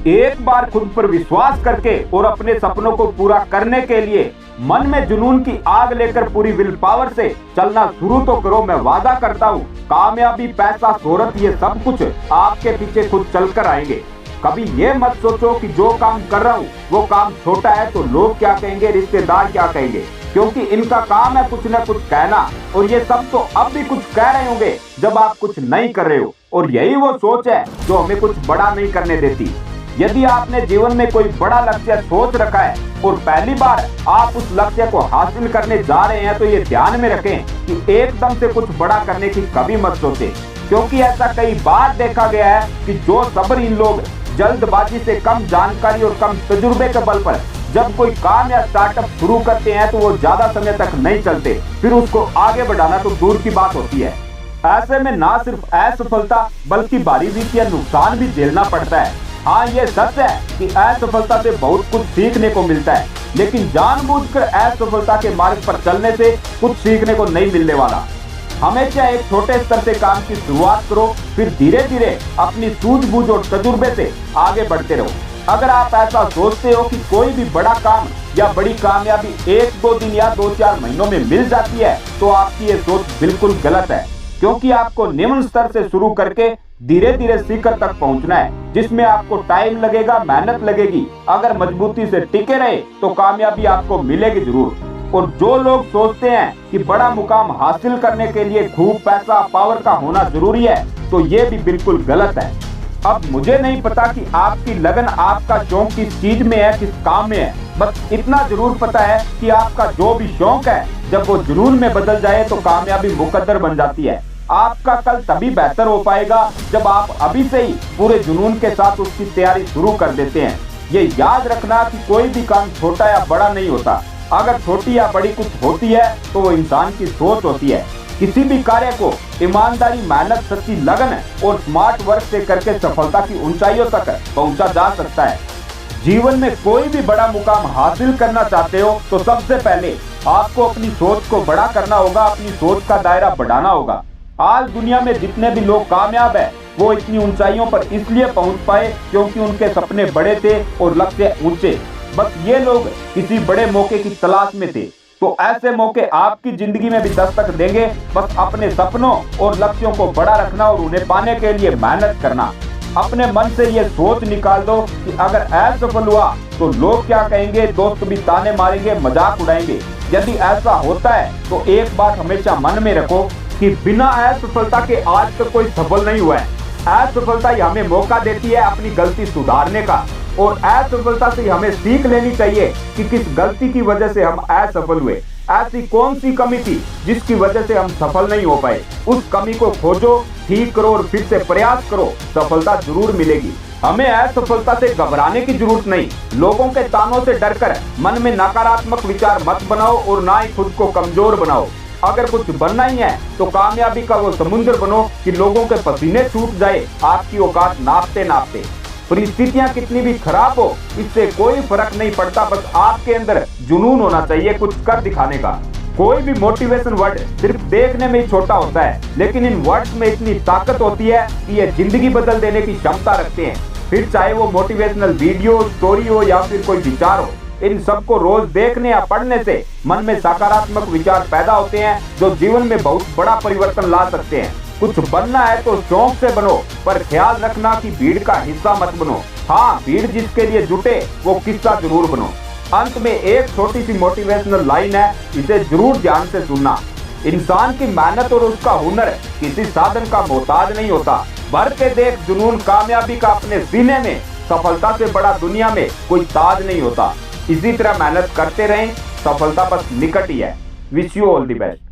एक बार खुद पर विश्वास करके और अपने सपनों को पूरा करने के लिए मन में जुनून की आग लेकर पूरी विल पावर से चलना शुरू तो करो। मैं वादा करता हूँ कामयाबी, पैसा, शोहरत, ये सब कुछ आपके पीछे खुद चलकर आएंगे। कभी ये मत सोचो कि जो काम कर रहा हूँ वो काम छोटा है तो लोग क्या कहेंगे, रिश्तेदार क्या कहेंगे, क्योंकि इनका काम है कुछ न कुछ कहना, और ये सब तो अब भी कुछ कह रहे होंगे जब आप कुछ नहीं कर रहे हो। और यही वो सोच है जो हमें कुछ बड़ा नहीं करने देती। यदि आपने जीवन में कोई बड़ा लक्ष्य सोच रखा है और पहली बार आप उस लक्ष्य को हासिल करने जा रहे हैं तो ये ध्यान में रखें कि एकदम से कुछ बड़ा करने की कभी मत सोचें, क्योंकि ऐसा कई बार देखा गया है कि जो सब्रहीन लोग जल्दबाजी से, कम जानकारी और कम तजुर्बे के बल पर जब कोई काम या स्टार्टअप शुरू करते हैं तो वो ज्यादा समय तक नहीं चलते, फिर उसको आगे बढ़ाना तो दूर की बात होती है। ऐसे में ना सिर्फ असफलता बल्कि भारी वित्तीय नुकसान भी झेलना पड़ता है। हाँ, ये सच है कि असफलता से बहुत कुछ सीखने को मिलता है, लेकिन जानबूझकर असफलता के मार्ग पर चलने से कुछ सीखने को नहीं मिलने वाला। हमेशा एक छोटे स्तर से काम की शुरुआत करो, फिर धीरे धीरे अपनी सूझबूझ और तजुर्बे से आगे बढ़ते रहो। अगर आप ऐसा सोचते हो कि कोई भी बड़ा काम या बड़ी कामयाबी 1-2 दिन या 2-4 महीनों में मिल जाती है तो आपकी ये सोच बिल्कुल गलत है, क्योंकि आपको निम्न स्तर से शुरू करके धीरे धीरे शिखर तक पहुंचना है, जिसमें आपको टाइम लगेगा, मेहनत लगेगी। अगर मजबूती से टिके रहे तो कामयाबी आपको मिलेगी जरूर। और जो लोग सोचते हैं कि बड़ा मुकाम हासिल करने के लिए खूब पैसा, पावर का होना जरूरी है, तो ये भी बिल्कुल गलत है। अब मुझे नहीं पता कि आपकी लगन, आपका शौक किस चीज में है, किस काम में है, बस इतना जरूर पता है कि आपका जो भी शौक है जब वो जुनून में बदल जाए तो कामयाबी मुकद्दर बन जाती है। आपका कल तभी बेहतर हो पाएगा जब आप अभी से ही पूरे जुनून के साथ उसकी तैयारी शुरू कर देते हैं। ये याद रखना कि कोई भी काम छोटा या बड़ा नहीं होता। अगर छोटी या बड़ी कुछ होती है तो वो इंसान की सोच होती है। किसी भी कार्य को ईमानदारी, मेहनत, सच्ची लगन और स्मार्ट वर्क से करके सफलता की ऊंचाइयों तक पहुंचा जा सकता है। जीवन में कोई भी बड़ा मुकाम हासिल करना चाहते हो तो सबसे पहले आपको अपनी सोच को बड़ा करना होगा, अपनी सोच का दायरा बढ़ाना होगा। आज दुनिया में जितने भी लोग कामयाब है वो इतनी ऊंचाइयों पर इसलिए पहुंच पाए क्योंकि उनके सपने बड़े थे और लक्ष्य ऊंचे। बस ये लोग किसी बड़े मौके की तलाश में थे। तो ऐसे मौके आपकी जिंदगी में भी दस्तक देंगे। बस अपने सपनों और लक्ष्यों को बड़ा रखना और उन्हें पाने के लिए मेहनत करना। अपने मन से ये सोच निकाल दो कि अगर असफल हुआ तो लोग क्या कहेंगे, दोस्त भी ताने मारेंगे, मजाक उड़ाएंगे। यदि ऐसा होता है तो एक बात हमेशा मन में रखो कि बिना असफलता के आज तक कोई सफल नहीं हुआ है। असफलता ही हमें मौका देती है अपनी गलती सुधारने का, और असफलता से हमें सीख लेनी चाहिए कि किस गलती की वजह से हम असफल हुए। ऐसी कौन सी कमी थी जिसकी वजह से हम सफल नहीं हो पाए। उस कमी को खोजो, ठीक करो और फिर से प्रयास करो, सफलता जरूर मिलेगी। हमें असफलता से घबराने की जरूरत नहीं। लोगों के तानों से डरकर मन में नकारात्मक विचार मत बनाओ और ना ही खुद को कमजोर बनाओ। अगर कुछ बनना ही है तो कामयाबी का वो समुद्र बनो कि लोगों के पसीने छूट जाए आपकी औकात नापते नापते। परिस्थितियां कितनी भी खराब हो इससे कोई फर्क नहीं पड़ता, बस आपके अंदर जुनून होना चाहिए कुछ कर दिखाने का। कोई भी मोटिवेशन वर्ड सिर्फ देखने में ही छोटा होता है, लेकिन इन वर्ड्स में इतनी ताकत होती है कि ये जिंदगी बदल देने की क्षमता रखते हैं। फिर चाहे वो मोटिवेशनल वीडियो, स्टोरी हो या फिर कोई विचार हो, इन सबको रोज देखने या पढ़ने से मन में सकारात्मक विचार पैदा होते हैं जो जीवन में बहुत बड़ा परिवर्तन ला सकते हैं। कुछ बनना है तो शौक से बनो, पर ख्याल रखना कि भीड़ का हिस्सा मत बनो। हाँ, भीड़ जिसके लिए जुटे वो किस्सा जरूर बनो। अंत में एक छोटी सी मोटिवेशनल लाइन है, इसे जरूर ध्यान से सुनना। इंसान की मेहनत और उसका हुनर किसी साधन का मोहताज नहीं होता। भर के देख जुनून कामयाबी का अपने सीने में, सफलता से बड़ा दुनिया में कोई ताज नहीं होता। इसी तरह मेहनत करते रहें, सफलता बस निकट ही है। Wish you all the best.